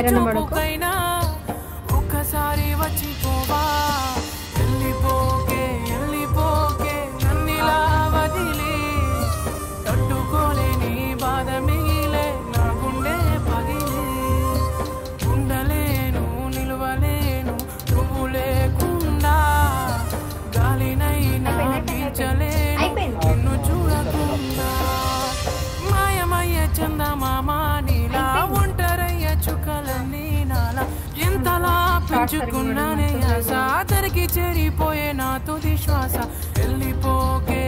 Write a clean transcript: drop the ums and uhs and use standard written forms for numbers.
చూపుకైనా ఒక్కసారి వచ్చిపోవా వెళ్ళిపోకే వెళ్ళిపోకే నన్నిలా వదిలి తట్టుకోలేని బాధ మిగిలే నా గుండె పగిలి ఉండలేను నిలవలేను నువ్వు లేకుండా గాలినైనా పీల్చలేను నిన్ను చూడకుండా మాయమయ్య చందమామ నీలా ఒంటరయ్య చుక్కలన్నీ నాలా ఎంతలా పెంచుకున్నానే ఆశ తరికి చేరిపోయే నా తుది శ్వాస వెళ్ళిపోకే